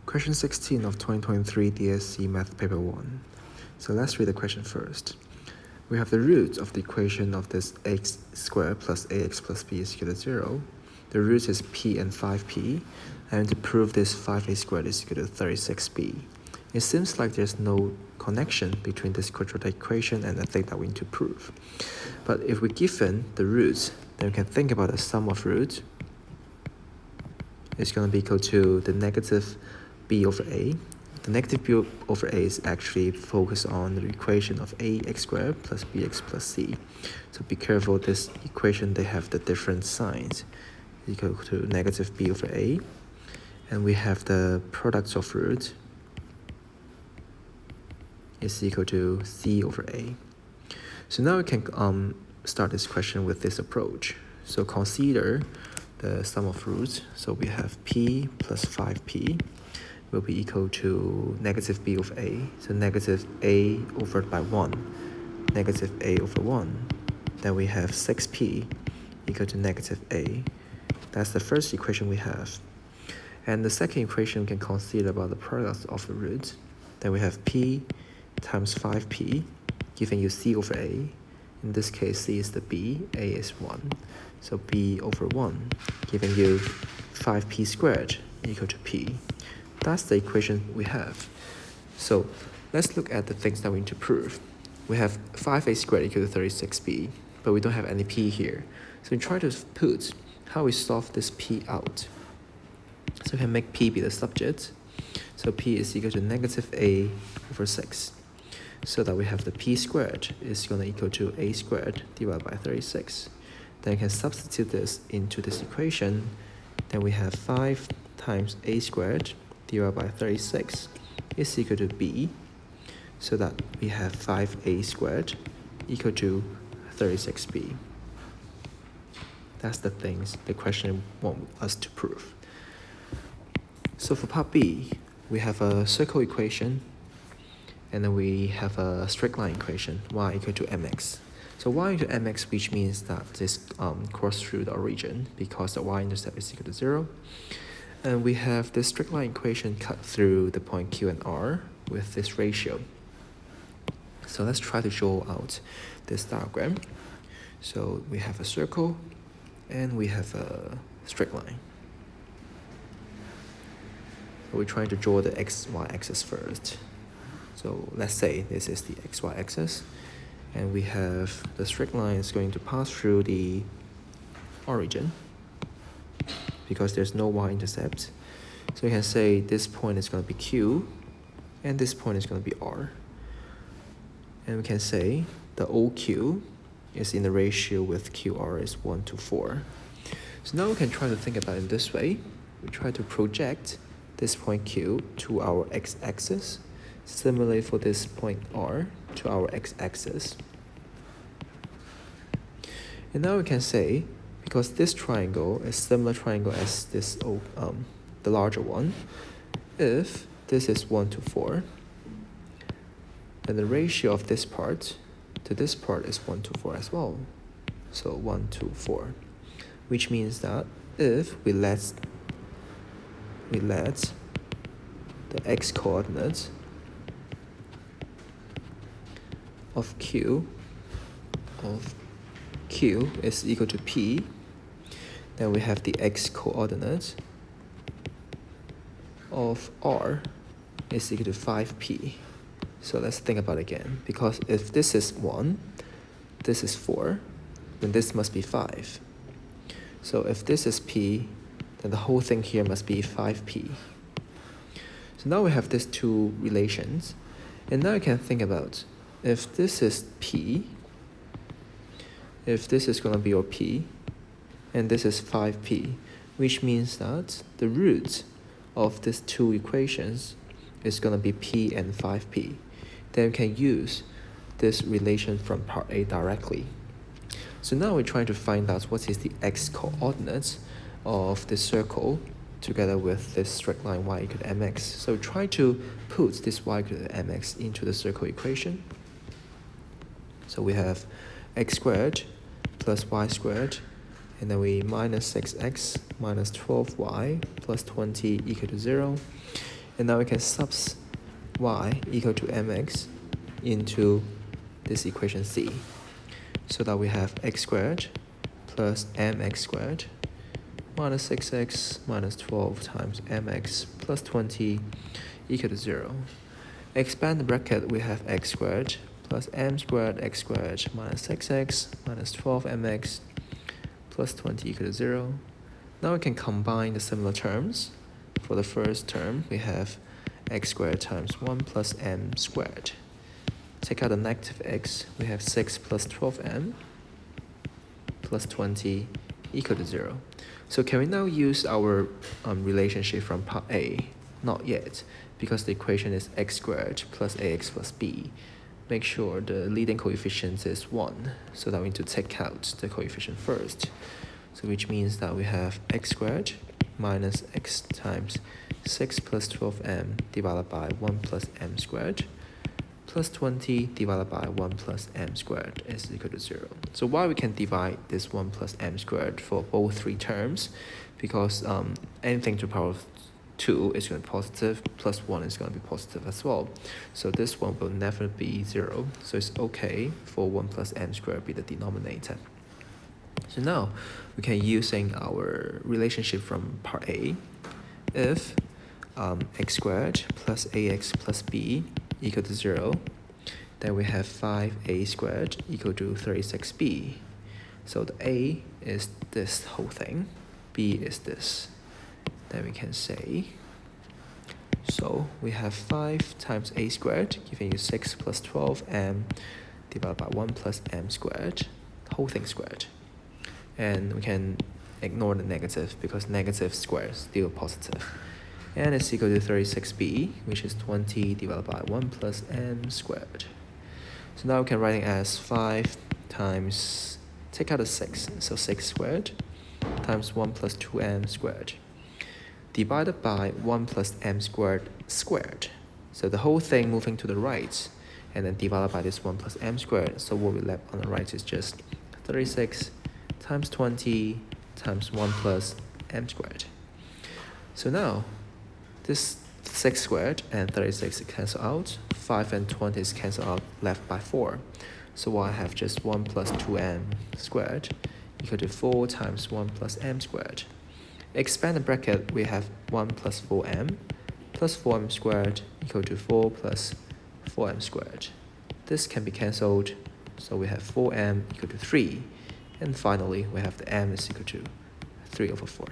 Question 16 of 2023 DSC Math Paper 1. So let's read the question first. We have the roots of the equation of this x squared plus ax plus b is equal to 0. The root is p and 5p, and to prove this 5a squared is equal to 36b. It seems like there's no connection between this quadratic equation and the thing that we need to prove. But if we're given the roots, then we can think about the sum of roots is going to be equal to the negative b over a. The negative b over a is actually focused on the equation of ax squared plus bx plus c. So be careful, this equation, they have the different signs. Equal to negative b over a. And we have the product of roots is equal to c over a. So now we can start this question with this approach. So consider the sum of roots. So we have p plus 5p will be equal to negative b over a. So negative a over by 1, negative a over 1. Then we have 6p equal to negative a. That's the first equation we have. And the second equation we can consider about the product of the roots. Then we have p times 5p giving you c over a. In this case, c is the b, a is 1. So b over 1 giving you 5p squared equal to p. That's the equation we have. So let's look at the things that we need to prove. We have 5a squared equal to 36b, but we don't have any p here. So we try to put how we solve this p out. So we can make p be the subject. So p is equal to negative a over 6. So that we have the p squared is going to equal to a squared divided by 36. Then you can substitute this into this equation. Then we have 5 times a squared divided by 36 is equal to b. So that we have 5a squared equal to 36b. That's the things the question wants us to prove. So for part B, we have a circle equation, and then we have a straight line equation, y equal to mx. So y equal to mx, which means that this cross through the origin because the y-intercept is equal to 0. And we have this straight line equation cut through the point Q and R with this ratio. So let's try to draw out this diagram. So we have a circle, and we have a straight line. So we're trying to draw the xy axis first. So let's say this is the xy axis, and we have the straight line is going to pass through the origin because there's no y-intercept. So we can say this point is going to be Q, and this point is going to be R. And we can say the OQ is in the ratio with QR is 1 to 4. So now we can try to think about it this way. We try to project this point Q to our x-axis. Similarly for this point R to our x-axis. And now we can say, because this triangle is similar triangle as this the larger one, if this is 1 to 4, then the ratio of this part to this part is 1 to 4 as well. So 1 to 4, which means that if we let the x coordinate of Q is equal to P, then we have the x coordinate of R is equal to 5P. So let's think about it again, because if this is 1, this is 4, then this must be 5. So if this is P, then the whole thing here must be 5P. So now we have these two relations, and now you can think about if this is P, if this is going to be your P, and this is 5P, which means that the root of these two equations is going to be P and 5P. Then we can use this relation from part A directly. So now we're trying to find out what is the x coordinates of this circle together with this straight line y equal to mx. So try to put this y equal to mx into the circle equation. So we have x squared plus y squared, and then we minus 6x minus 12y plus 20 equal to 0. And now we can subs y equal to mx into this equation C. So that we have x squared plus mx squared minus 6x minus 12 times mx plus 20 equal to 0. Expand the bracket, we have x squared plus m squared x squared minus 6x minus 12mx plus 20 equal to 0. Now we can combine the similar terms. For the first term, we have x squared times 1 plus m squared. Take out the negative x, we have 6 plus 12m plus 20 equal to 0. So can we now use our relationship from part A? Not yet, because the equation is x squared plus ax plus b. Make sure the leading coefficient is 1, so that we need to take out the coefficient first. So which means that we have x squared minus x times 6 plus 12m divided by 1 plus m squared plus 20 divided by 1 plus m squared is equal to 0. So why we can divide this 1 plus m squared for both three terms? Because anything to the power of 2 is going to be positive, plus 1 is going to be positive as well. So this one will never be 0. So it's okay for 1 plus m squared be the denominator. So now we can using our relationship from part A. If x squared plus ax plus b equal to 0, then we have 5a squared equal to 36b. So the a is this whole thing, b is this. Then we can say, so we have 5 times a squared, giving you 6 plus 12m divided by 1 plus m squared, whole thing squared. And we can ignore the negative, because negative squared is still positive. And it's equal to 36b, which is 20 divided by 1 plus m squared. So now we can write it as 5 times, take out a 6, so 6 squared, times 1 plus 2m squared, divided by 1 plus m squared squared. So the whole thing moving to the right, and then divided by this 1 plus m squared. So what we left on the right is just 36 times 20 times 1 plus m squared. So now, this 6 squared and 36 cancel out, 5 and 20 is cancelled out, left by 4. So I have just 1 plus 2m squared equal to 4 times 1 plus m squared. Expand the bracket, we have 1 plus 4m plus 4m squared equal to 4 plus 4m squared. This can be cancelled, so we have 4m equal to 3. And finally, we have the m is equal to 3/4.